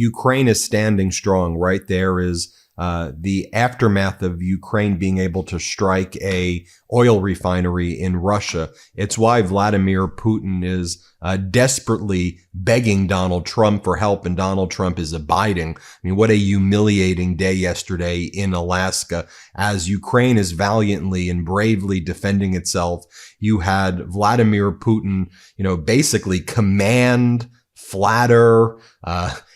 Ukraine is standing strong. Right there is the aftermath of Ukraine being able to strike a oil refinery in Russia. It's why Vladimir Putin is desperately begging Donald Trump for help, and Donald Trump is abiding. I mean, what a humiliating day yesterday in Alaska. As Ukraine is valiantly and bravely defending itself, you had Vladimir Putin, basically command, flatter,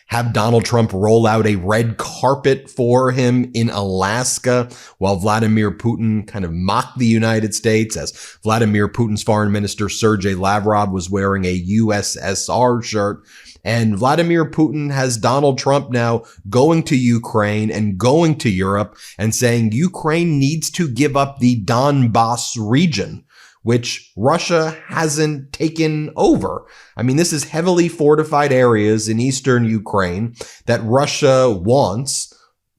have Donald Trump roll out a red carpet for him in Alaska, while Vladimir Putin kind of mocked the United States, as Vladimir Putin's foreign minister Sergei Lavrov was wearing a USSR shirt. And Vladimir Putin has Donald Trump now going to Ukraine and going to Europe and saying Ukraine needs to give up the Donbass region, which Russia hasn't taken over. I mean, this is heavily fortified areas in eastern Ukraine that Russia wants,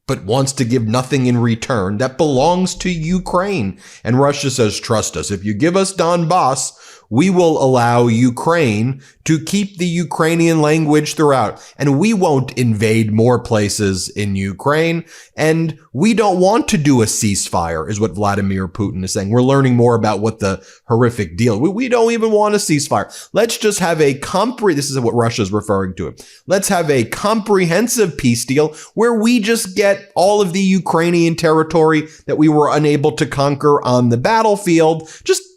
but wants to give nothing in return, that belongs to Ukraine. And Russia says, trust us. If you give us Donbass, we will allow Ukraine to keep the Ukrainian language throughout. And we won't invade more places in Ukraine. And we don't want to do a ceasefire, is what Vladimir Putin is saying. We're learning more about what the horrific deal. We don't even want a ceasefire. Let's just have this is what Russia's referring to it. Let's have a comprehensive peace deal where we just get all of the Ukrainian territory that we were unable to conquer on the battlefield.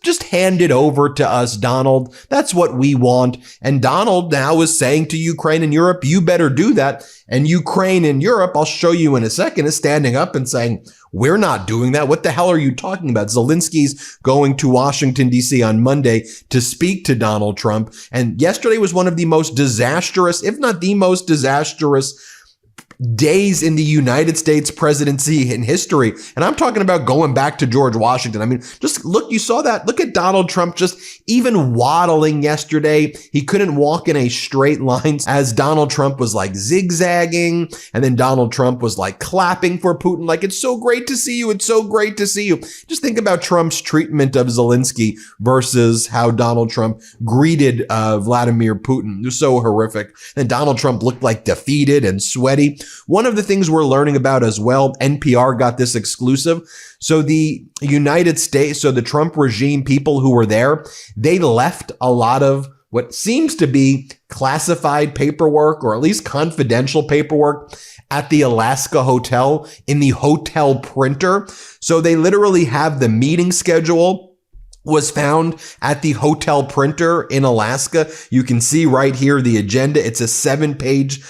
Just hand it over to us, Donald. That's what we want. And Donald now is saying to Ukraine and Europe, you better do that. And Ukraine and Europe, I'll show you in a second, is standing up and saying, we're not doing that. What the hell are you talking about? Zelensky's going to Washington, D.C. on Monday to speak to Donald Trump. And yesterday was one of the most disastrous, if not the most disastrous, days in the United States presidency in history. And I'm talking about going back to George Washington. I mean, just look, you saw that. Look at Donald Trump just even waddling yesterday. He couldn't walk in a straight line as Donald Trump was like zigzagging. And then Donald Trump was like clapping for Putin. Like, it's so great to see you. It's so great to see you. Just think about Trump's treatment of Zelensky versus how Donald Trump greeted Vladimir Putin. It was so horrific. And Donald Trump looked like defeated and sweaty. One of the things we're learning about as well, NPR got this exclusive. So the United States, so the Trump regime people who were there, they left a lot of what seems to be classified paperwork, or at least confidential paperwork, at the Alaska hotel in the hotel printer. So they literally have the meeting schedule was found at the hotel printer in Alaska. You can see right here the agenda. It's a 7-page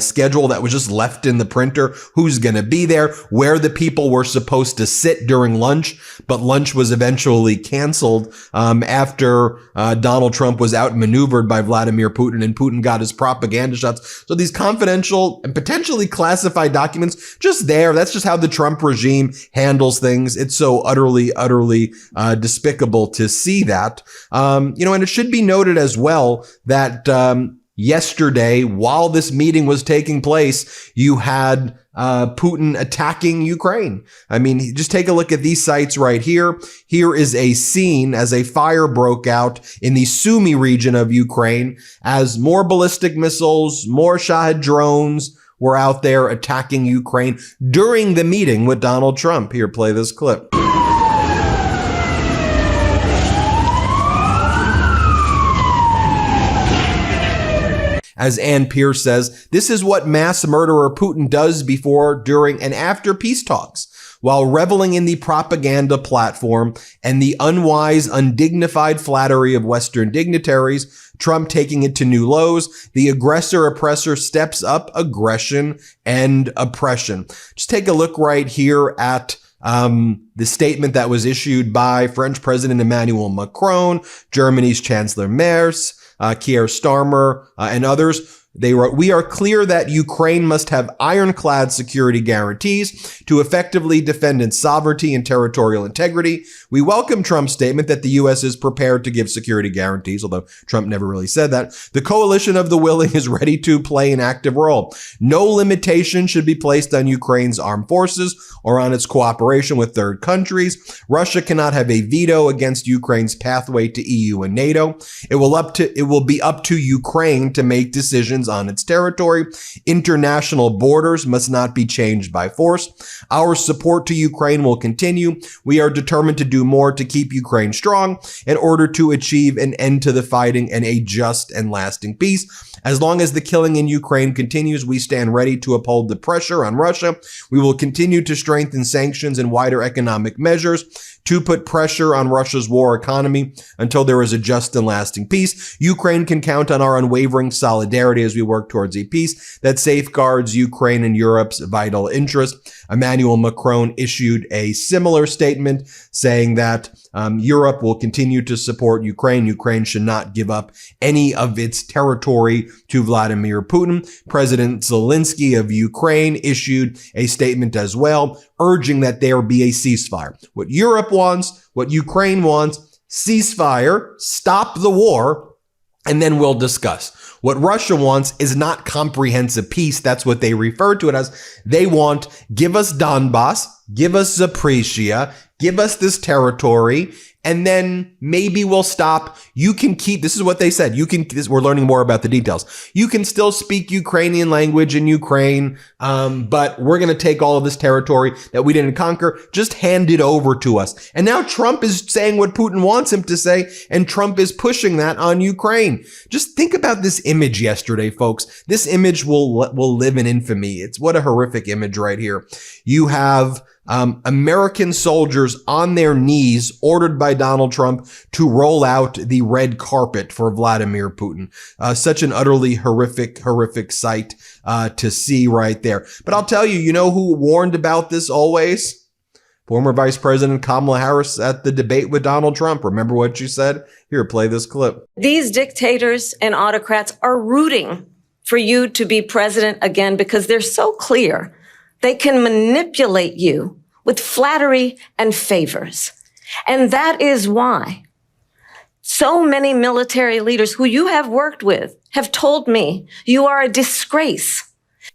schedule that was just left in the printer. Who's going to be there, where the people were supposed to sit during lunch, but lunch was eventually canceled after Donald Trump was outmaneuvered by Vladimir Putin, and Putin got his propaganda shots. So these confidential and potentially classified documents just there. That's just how the Trump regime handles things. It's so utterly despicable to see that. And it should be noted as well that yesterday, while this meeting was taking place, you had Putin attacking Ukraine. I mean, just take a look at these sites right here. Here is a scene as a fire broke out in the Sumy region of Ukraine, as more ballistic missiles, more Shahed drones were out there attacking Ukraine during the meeting with Donald Trump. Here, play this clip. As Ann Pierce says, this is what mass murderer Putin does before, during, and after peace talks. While reveling in the propaganda platform and the unwise, undignified flattery of Western dignitaries, Trump taking it to new lows, the aggressor-oppressor steps up aggression and oppression. Just take a look right here at the statement that was issued by French President Emmanuel Macron, Germany's Chancellor Merz, Keir Starmer, and others. They wrote, "We are clear that Ukraine must have ironclad security guarantees to effectively defend its sovereignty and territorial integrity. We welcome Trump's statement that the U.S. is prepared to give security guarantees," although Trump never really said that. "The coalition of the willing is ready to play an active role. No limitation should be placed on Ukraine's armed forces or on its cooperation with third countries. Russia cannot have a veto against Ukraine's pathway to EU and NATO. It will be up to Ukraine to make decisions sanctions on its territory. International borders must not be changed by force. Our support to Ukraine will continue. We are determined to do more to keep Ukraine strong in order to achieve an end to the fighting and a just and lasting peace. As long as the killing in Ukraine continues, we stand ready to uphold the pressure on Russia. We will continue to strengthen sanctions and wider economic measures to put pressure on Russia's war economy until there is a just and lasting peace. Ukraine can count on our unwavering solidarity as we work towards a peace that safeguards Ukraine and Europe's vital interest. Emmanuel Macron issued a similar statement saying that Europe will continue to support Ukraine. Ukraine should not give up any of its territory to Vladimir Putin. President Zelensky of Ukraine issued a statement as well, urging that there be a ceasefire. What Europe wants, what Ukraine wants, ceasefire, stop the war, and then we'll discuss. What Russia wants is not comprehensive peace. That's what they refer to it as. They want, give us Donbass, give us Zaporizhia, give us this territory, and then maybe we'll stop. You can keep, this is what they said. We're learning more about the details. You can still speak Ukrainian language in Ukraine, but we're going to take all of this territory that we didn't conquer, just hand it over to us. And now Trump is saying what Putin wants him to say, and Trump is pushing that on Ukraine. Just think about this image yesterday, folks. This image will live in infamy. It's what a horrific image right here. You have American soldiers on their knees, ordered by Donald Trump to roll out the red carpet for Vladimir Putin. Such an utterly horrific sight to see right there. But I'll tell you, you know who warned about this always? Former Vice President Kamala Harris at the debate with Donald Trump. Remember what she said? Here, play this clip. These dictators and autocrats are rooting for you to be president again because they're so clear. They can manipulate you with flattery and favors. And that is why so many military leaders who you have worked with have told me you are a disgrace.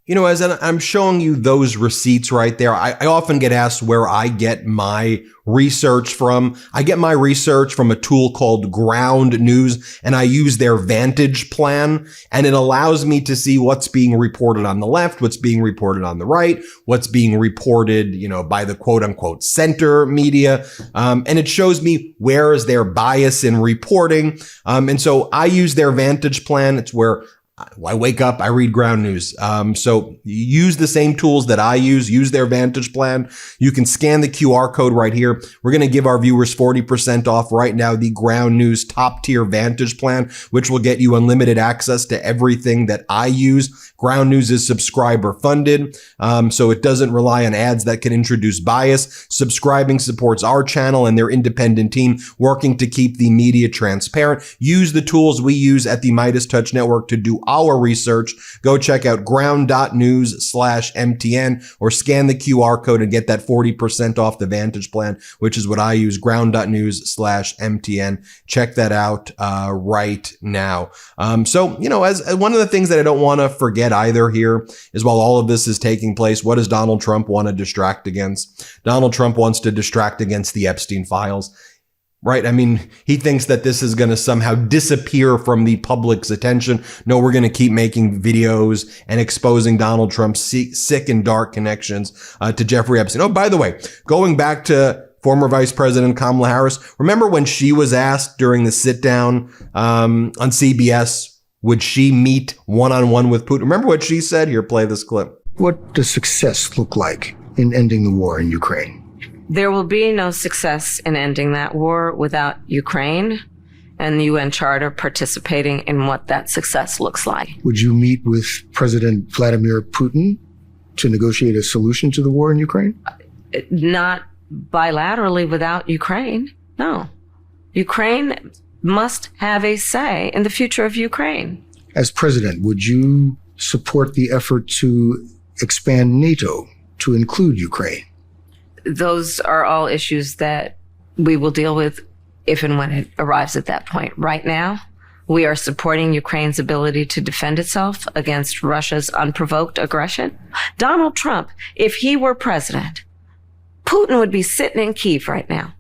You know, as I'm showing you those receipts right there, I often get asked where I get my research from. I get my research from a tool called Ground News, and I use their Vantage plan, and it allows me to see what's being reported on the left, what's being reported on the right, what's being reported, you know, by the quote unquote center media. And it shows me where is their bias in reporting. And so I use their Vantage plan. It's where I wake up, I read Ground News. So use the same tools that I use their Vantage plan. You can scan the QR code right here. We're going to give our viewers 40% off right now, the Ground News top tier Vantage plan, which will get you unlimited access to everything that I use. Ground News is subscriber funded, so it doesn't rely on ads that can introduce bias. Subscribing supports our channel and their independent team working to keep the media transparent. Use the tools we use at the MeidasTouch Network to do our research. Go check out ground.news/MTN or scan the QR code and get that 40% off the Vantage plan, which is what I use, ground.news/MTN. Check that out right now. So, you know, as one of the things that I don't want to forget either here is while all of this is taking place, what does Donald Trump want to distract against? Donald Trump wants to distract against the Epstein files. Right? I mean, he thinks that this is going to somehow disappear from the public's attention. No, we're going to keep making videos and exposing Donald Trump's sick and dark connections to Jeffrey Epstein. Oh, by the way, going back to former Vice President Kamala Harris, remember when she was asked during the sit down on CBS, would she meet one-on-one with Putin? Remember what she said? Here, play this clip. What does success look like in ending the war in Ukraine? There will be no success in ending that war without Ukraine and the UN Charter participating in what that success looks like. Would you meet with President Vladimir Putin to negotiate a solution to the war in Ukraine? Not bilaterally without Ukraine, no. Ukraine must have a say in the future of Ukraine. As president, would you support the effort to expand NATO to include Ukraine? Those are all issues that we will deal with if and when it arrives at that point. Right now, we are supporting Ukraine's ability to defend itself against Russia's unprovoked aggression. Donald Trump, if he were president, Putin would be sitting in Kyiv right now.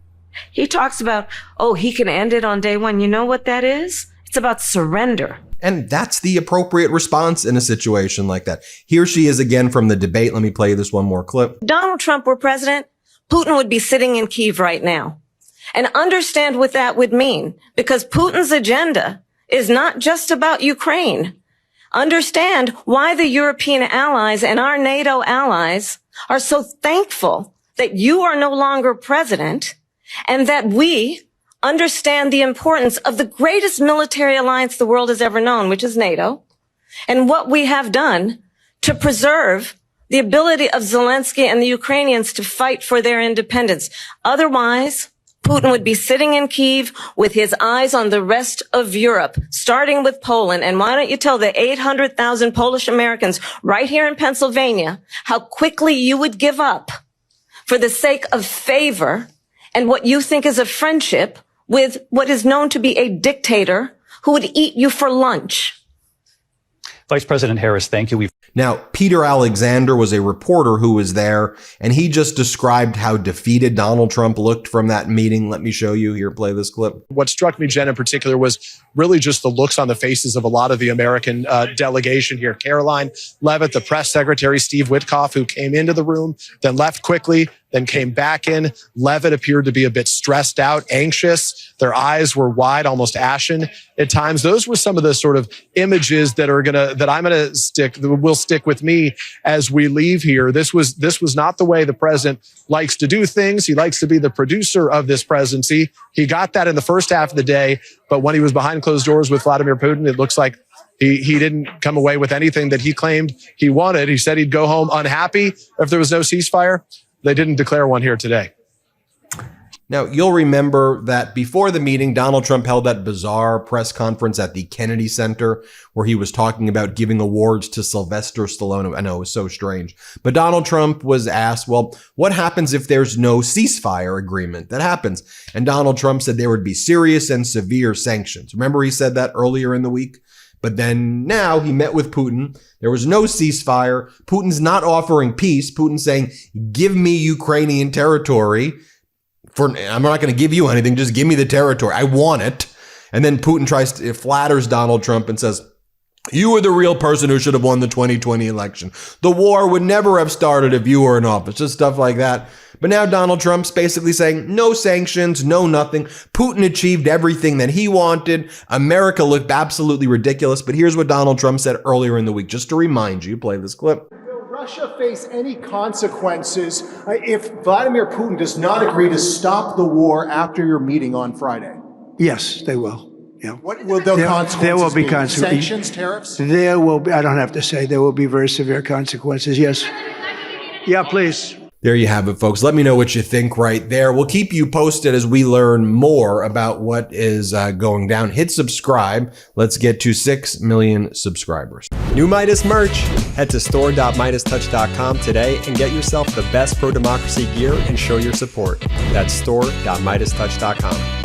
He talks about, oh, he can end it on day one. You know what that is? It's about surrender. And that's the appropriate response in a situation like that. Here she is again from the debate. Let me play this one more clip. Donald Trump were president, Putin would be sitting in Kyiv right now. And understand what that would mean, because Putin's agenda is not just about Ukraine. Understand why the European allies and our NATO allies are so thankful that you are no longer president, and that we understand the importance of the greatest military alliance the world has ever known, which is NATO, and what we have done to preserve the ability of Zelensky and the Ukrainians to fight for their independence. Otherwise, Putin would be sitting in Kyiv with his eyes on the rest of Europe, starting with Poland. And why don't you tell the 800,000 Polish Americans right here in Pennsylvania how quickly you would give up for the sake of favor and what you think is a friendship with what is known to be a dictator who would eat you for lunch. Vice President Harris, thank you. Now, Peter Alexander was a reporter who was there, and he just described how defeated Donald Trump looked from that meeting. Let me show you here. Play this clip. What struck me, Jen, in particular, was really just the looks on the faces of a lot of the American delegation here. Caroline Leavitt, the press secretary, Steve Witkoff, who came into the room, then left quickly, then came back in. Leavitt appeared to be a bit stressed out, anxious. Their eyes were wide, almost ashen at times. Those were some of the sort of images that will stick with me as we leave here. This was not the way the president likes to do things. He likes to be the producer of this presidency. He got that in the first half of the day, but when he was behind closed doors with Vladimir Putin, it looks like he didn't come away with anything that he claimed he wanted. He said he'd go home unhappy if there was no ceasefire. They didn't declare one here today. Now, you'll remember that before the meeting, Donald Trump held that bizarre press conference at the Kennedy Center where he was talking about giving awards to Sylvester Stallone. I know, it was so strange. But Donald Trump was asked, well, what happens if there's no ceasefire agreement? That happens. And Donald Trump said there would be serious and severe sanctions. Remember he said that earlier in the week? But then now he met with Putin. There was no ceasefire. Putin's not offering peace. Putin's saying, give me Ukrainian territory. I'm not going to give you anything. Just give me the territory. I want it. And then Putin flatters Donald Trump and says, you were the real person who should have won the 2020 election. The war would never have started if you were in office. Just stuff like that. But now Donald Trump's basically saying no sanctions, no nothing. Putin achieved everything that he wanted. America looked absolutely ridiculous. But here's what Donald Trump said earlier in the week. Just to remind you, play this clip. Will Russia face any consequences if Vladimir Putin does not agree to stop the war after your meeting on Friday? Yes, they will. Yeah. What will the consequences There will be be? consequences. Sanctions, tariffs? There will be, I don't have to say, there will be very severe consequences. Yes. Yeah, please. There you have it, folks. Let me know what you think right there. We'll keep you posted as we learn more about what is going down. Hit subscribe. Let's get to 6 million subscribers. New Meidas merch. Head to store.MeidasTouch.com today and get yourself the best pro-democracy gear and show your support. That's store.MeidasTouch.com.